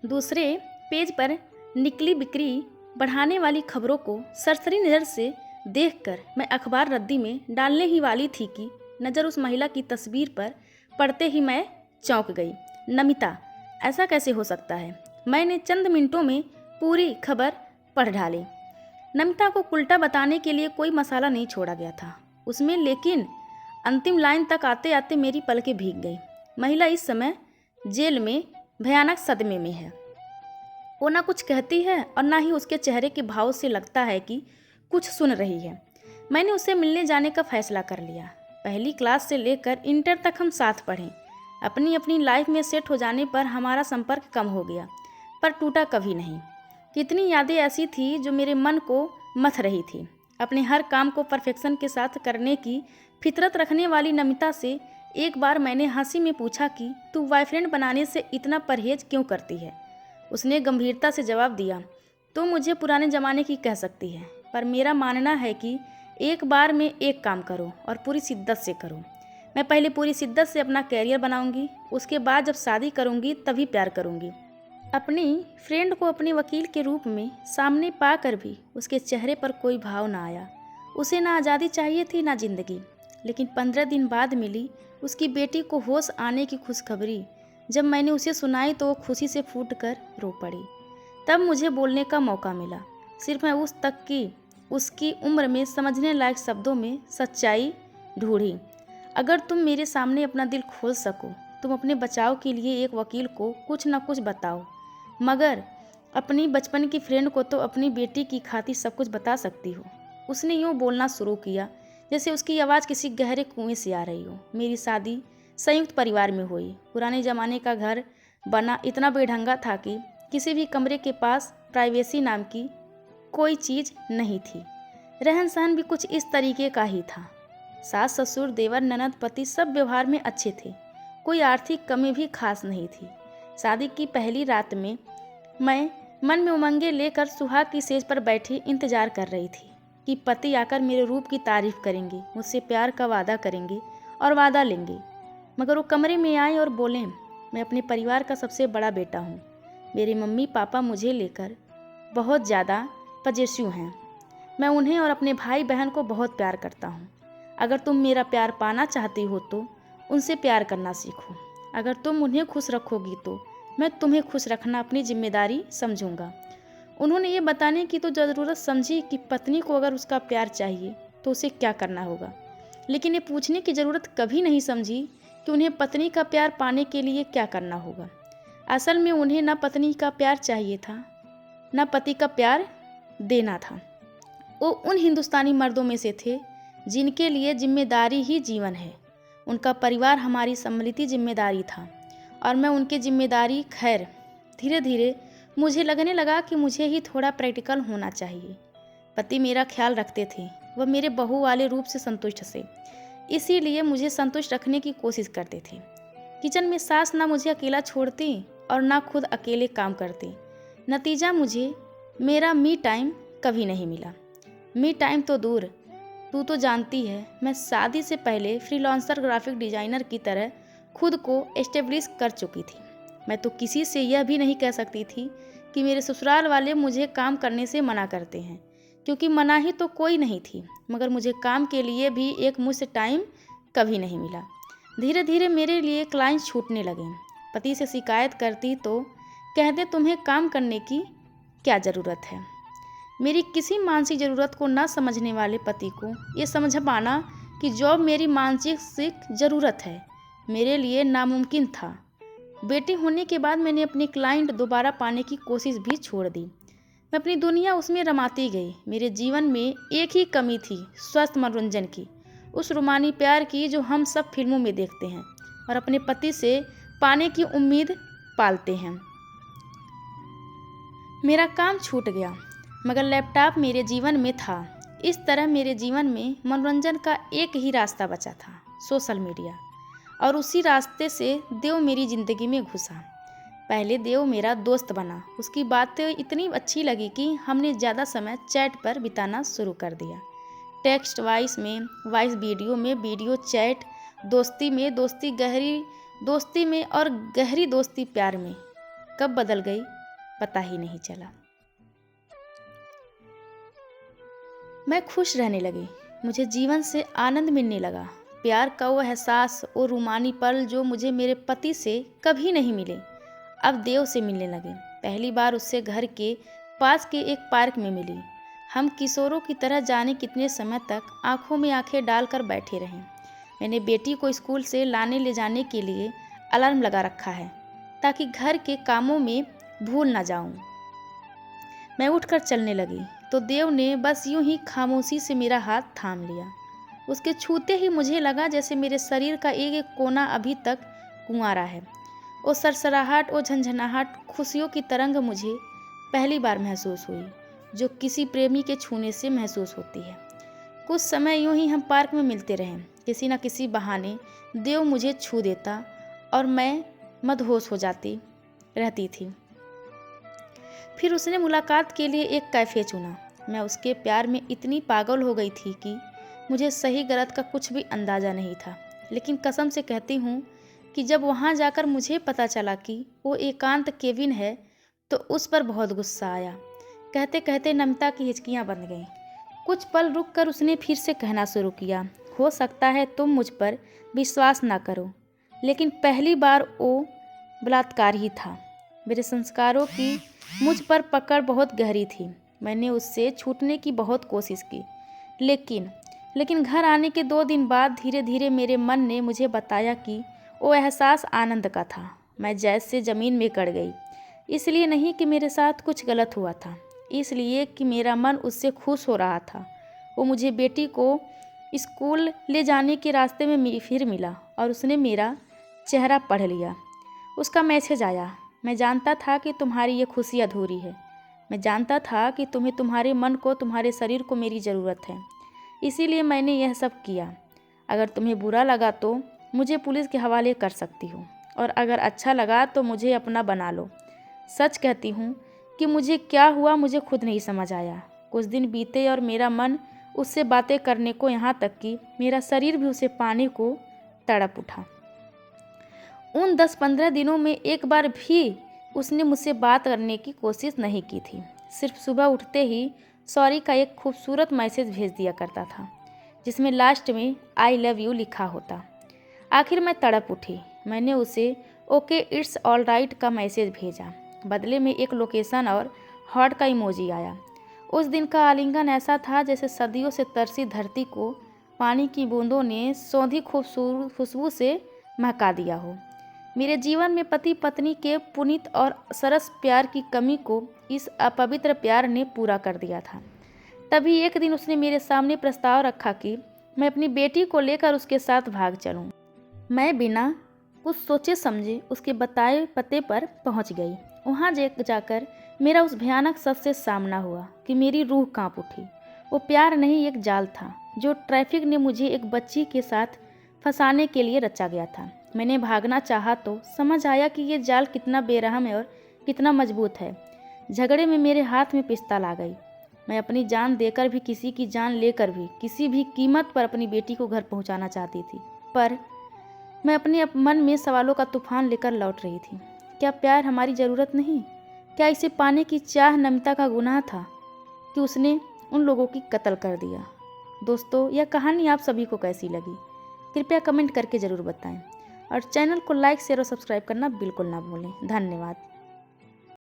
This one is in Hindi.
दूसरे पेज पर निकली बिक्री बढ़ाने वाली खबरों को सरसरी नज़र से देखकर मैं अखबार रद्दी में डालने ही वाली थी कि नज़र उस महिला की तस्वीर पर पड़ते ही मैं चौंक गई। नमिता, ऐसा कैसे हो सकता है? मैंने चंद मिनटों में पूरी खबर पढ़ डाली। नमिता को उल्टा बताने के लिए कोई मसाला नहीं छोड़ा गया था उसमें, लेकिन अंतिम लाइन तक आते आते मेरी पलकें भीग गई। महिला इस समय जेल में भयानक सदमे में है। वो ना कुछ कहती है और ना ही उसके चेहरे के भाव से लगता है कि कुछ सुन रही है। मैंने उससे मिलने जाने का फैसला कर लिया। पहली क्लास से लेकर इंटर तक हम साथ पढ़े। अपनी अपनी लाइफ में सेट हो जाने पर हमारा संपर्क कम हो गया, पर टूटा कभी नहीं। कितनी यादें ऐसी थी जो मेरे मन को मथ रही थी। अपने हर काम को परफेक्शन के साथ करने की फितरत रखने वाली नमिता से एक बार मैंने हंसी में पूछा कि तू बॉयफ्रेंड बनाने से इतना परहेज क्यों करती है? उसने गंभीरता से जवाब दिया, तो मुझे पुराने ज़माने की कह सकती है, पर मेरा मानना है कि एक बार में एक काम करो और पूरी शिद्दत से करो। मैं पहले पूरी शिद्दत से अपना कैरियर बनाऊंगी, उसके बाद जब शादी करूंगी तभी प्यार करूंगी। अपनी फ्रेंड को अपने वकील के रूप में सामने पाकर भी उसके चेहरे पर कोई भाव ना आया। उसे ना आज़ादी चाहिए थी ना जिंदगी। लेकिन 15 दिन बाद मिली उसकी बेटी को होश आने की खुशखबरी। जब मैंने उसे सुनाई तो वो खुशी से फूट कर रो पड़ी। तब मुझे बोलने का मौका मिला। सिर्फ मैं उस तक की उसकी उम्र में समझने लायक शब्दों में सच्चाई ढूंढी। अगर तुम मेरे सामने अपना दिल खोल सको, तुम अपने बचाव के लिए एक वकील को कुछ न कुछ बताओ, मगर अपनी बचपन की फ्रेंड को तो अपनी बेटी की खातिर सब कुछ बता सकती हो। उसने यूँ बोलना शुरू किया जैसे उसकी आवाज़ किसी गहरे कुएं से आ रही हो। मेरी शादी संयुक्त परिवार में हुई। पुराने ज़माने का घर बना इतना बेढंगा था कि किसी भी कमरे के पास प्राइवेसी नाम की कोई चीज़ नहीं थी। रहन सहन भी कुछ इस तरीके का ही था। सास ससुर देवर ननद पति सब व्यवहार में अच्छे थे। कोई आर्थिक कमी भी खास नहीं थी। शादी की पहली रात में मैं मन में उमंगे लेकर सुहाग की सेज पर बैठी इंतजार कर रही थी कि पति आकर मेरे रूप की तारीफ करेंगे, मुझसे प्यार का वादा करेंगे और वादा लेंगे। मगर वो कमरे में आए और बोले, मैं अपने परिवार का सबसे बड़ा बेटा हूँ। मेरे मम्मी पापा मुझे लेकर बहुत ज़्यादा पजेसिव हैं। मैं उन्हें और अपने भाई बहन को बहुत प्यार करता हूँ। अगर तुम मेरा प्यार पाना चाहती हो तो उनसे प्यार करना सीखो। अगर तुम उन्हें खुश रखोगी तो मैं तुम्हें खुश रखना अपनी जिम्मेदारी समझूंगा। उन्होंने ये बताने की तो ज़रूरत समझी कि पत्नी को अगर उसका प्यार चाहिए तो उसे क्या करना होगा, लेकिन ये पूछने की ज़रूरत कभी नहीं समझी कि उन्हें पत्नी का प्यार पाने के लिए क्या करना होगा। असल में उन्हें ना पत्नी का प्यार चाहिए था, ना पति का प्यार देना था। वो उन हिंदुस्तानी मर्दों में से थे जिनके लिए जिम्मेदारी ही जीवन है। उनका परिवार हमारी सम्मिलित जिम्मेदारी था और मैं उनकी जिम्मेदारी खैर। धीरे धीरे मुझे लगने लगा कि मुझे ही थोड़ा प्रैक्टिकल होना चाहिए। पति मेरा ख्याल रखते थे, वह मेरे बहू वाले रूप से संतुष्ट थे, इसीलिए मुझे संतुष्ट रखने की कोशिश करते थे। किचन में सास ना मुझे अकेला छोड़ती और ना खुद अकेले काम करती। नतीजा मुझे मेरा मी टाइम कभी नहीं मिला। मी टाइम तो दूर, तू तो जानती है मैं शादी से पहले फ्रीलांसर ग्राफिक डिज़ाइनर की तरह खुद को एस्टेब्लिश कर चुकी थी। मैं तो किसी से यह भी नहीं कह सकती थी कि मेरे ससुराल वाले मुझे काम करने से मना करते हैं, क्योंकि मनाही तो कोई नहीं थी, मगर मुझे काम के लिए भी एक मुझसे टाइम कभी नहीं मिला। धीरे धीरे मेरे लिए क्लाइंट छूटने लगे। पति से शिकायत करती तो कहते तुम्हें काम करने की क्या ज़रूरत है। मेरी किसी मानसिक ज़रूरत को न समझने वाले पति को ये समझ पाना कि जॉब मेरी मानसिक ज़रूरत है मेरे लिए नामुमकिन था। बेटी होने के बाद मैंने अपनी क्लाइंट दोबारा पाने की कोशिश भी छोड़ दी। मैं अपनी दुनिया उसमें रमाती गई। मेरे जीवन में एक ही कमी थी, स्वस्थ मनोरंजन की, उस रूमानी प्यार की जो हम सब फिल्मों में देखते हैं और अपने पति से पाने की उम्मीद पालते हैं। मेरा काम छूट गया, मगर लैपटॉप मेरे जीवन में था। इस तरह मेरे जीवन में मनोरंजन का एक ही रास्ता बचा था, सोशल मीडिया, और उसी रास्ते से देव मेरी ज़िंदगी में घुसा। पहले देव मेरा दोस्त बना। उसकी बातें इतनी अच्छी लगी कि हमने ज़्यादा समय चैट पर बिताना शुरू कर दिया। टेक्स्ट वॉइस में, वॉइस वीडियो में, वीडियो चैट, दोस्ती में, दोस्ती गहरी दोस्ती में और गहरी दोस्ती प्यार में। कब बदल गई पता ही नहीं चला। मैं खुश रहने लगी, मुझे जीवन से आनंद मिलने लगा। प्यार का वो एहसास और रूमानी पल जो मुझे मेरे पति से कभी नहीं मिले, अब देव से मिलने लगे। पहली बार उससे घर के पास के एक पार्क में मिली। हम किशोरों की तरह जाने कितने समय तक आंखों में आंखें डालकर बैठे रहें। मैंने बेटी को स्कूल से लाने ले जाने के लिए अलार्म लगा रखा है ताकि घर के कामों में भूल ना जाऊं। मैं उठकर चलने लगी तो देव ने बस यूं ही खामोशी से मेरा हाथ थाम लिया। उसके छूते ही मुझे लगा जैसे मेरे शरीर का एक एक कोना अभी तक कुंवारा है। वो सरसराहट और झंझनाहट, खुशियों की तरंग मुझे पहली बार महसूस हुई जो किसी प्रेमी के छूने से महसूस होती है। कुछ समय यूं ही हम पार्क में मिलते रहे। किसी न किसी बहाने देव मुझे छू देता और मैं मदहोश हो जाती रहती थी। फिर उसने मुलाकात के लिए एक कैफ़े चुना। मैं उसके प्यार में इतनी पागल हो गई थी कि मुझे सही गलत का कुछ भी अंदाज़ा नहीं था। लेकिन कसम से कहती हूँ कि जब वहाँ जाकर मुझे पता चला कि वो एकांत केविन है तो उस पर बहुत गुस्सा आया। कहते कहते नमिता की हिचकियाँ बंध गईं। कुछ पल रुक कर उसने फिर से कहना शुरू किया, हो सकता है तुम मुझ पर विश्वास ना करो, लेकिन पहली बार वो बलात्कार ही था। मेरे संस्कारों की मुझ पर पकड़ बहुत गहरी थी। मैंने उससे छूटने की बहुत कोशिश की, लेकिन घर आने के 2 दिन बाद धीरे धीरे मेरे मन ने मुझे बताया कि वो एहसास आनंद का था। मैं जैसे ज़मीन में गड़ गई। इसलिए नहीं कि मेरे साथ कुछ गलत हुआ था, इसलिए कि मेरा मन उससे खुश हो रहा था। वो मुझे बेटी को स्कूल ले जाने के रास्ते में फिर मिला और उसने मेरा चेहरा पढ़ लिया। उसका मैसेज आया, मैं जानता था कि तुम्हारी ये खुशी अधूरी है। मैं जानता था कि तुम्हें, तुम्हारे मन को, तुम्हारे शरीर को मेरी ज़रूरत है। इसीलिए मैंने यह सब किया। अगर तुम्हें बुरा लगा तो मुझे पुलिस के हवाले कर सकती हो, और अगर अच्छा लगा तो मुझे अपना बना लो। सच कहती हूँ कि मुझे क्या हुआ मुझे खुद नहीं समझ आया। कुछ दिन बीते और मेरा मन उससे बातें करने को, यहाँ तक कि मेरा शरीर भी उसे पाने को तड़प उठा। उन 10-15 दिनों में एक बार भी उसने मुझसे बात करने की कोशिश नहीं की थी। सिर्फ सुबह उठते ही सॉरी का एक खूबसूरत मैसेज भेज दिया करता था, जिसमें लास्ट में आई लव यू लिखा होता। आखिर मैं तड़प उठी। मैंने उसे ओके इट्स ऑल राइट का मैसेज भेजा। बदले में एक लोकेशन और हार्ट का इमोजी आया। उस दिन का आलिंगन ऐसा था जैसे सदियों से तरसी धरती को पानी की बूंदों ने सौंधी खूबसूरत खुशबू से महका दिया हो। मेरे जीवन में पति पत्नी के पुनीत और सरस प्यार की कमी को इस अपवित्र प्यार ने पूरा कर दिया था। तभी एक दिन उसने मेरे सामने प्रस्ताव रखा कि मैं अपनी बेटी को लेकर उसके साथ भाग चलूं। मैं बिना कुछ सोचे समझे उसके बताए पते पर पहुंच गई। वहां जाकर मेरा उस भयानक सच से सामना हुआ कि मेरी रूह कांप उठी। वो प्यार नहीं, एक जाल था जो ट्रैफिक ने मुझे एक बच्ची के साथ फंसाने के लिए रचा गया था। मैंने भागना चाहा तो समझ आया कि ये जाल कितना बेरहम है और कितना मजबूत है। झगड़े में मेरे हाथ में पिस्तौल आ गई। मैं अपनी जान देकर भी, किसी की जान लेकर भी, किसी भी कीमत पर अपनी बेटी को घर पहुंचाना चाहती थी। पर मैं अपने मन में सवालों का तूफान लेकर लौट रही थी। क्या प्यार हमारी ज़रूरत नहीं? क्या इसे पाने की चाह नमिता का गुनाह था कि उसने उन लोगों की कत्ल कर दिया? दोस्तों, यह कहानी आप सभी को कैसी लगी कृपया कमेंट करके ज़रूर बताएं, और चैनल को लाइक, शेयर और सब्सक्राइब करना बिल्कुल ना भूलें। धन्यवाद।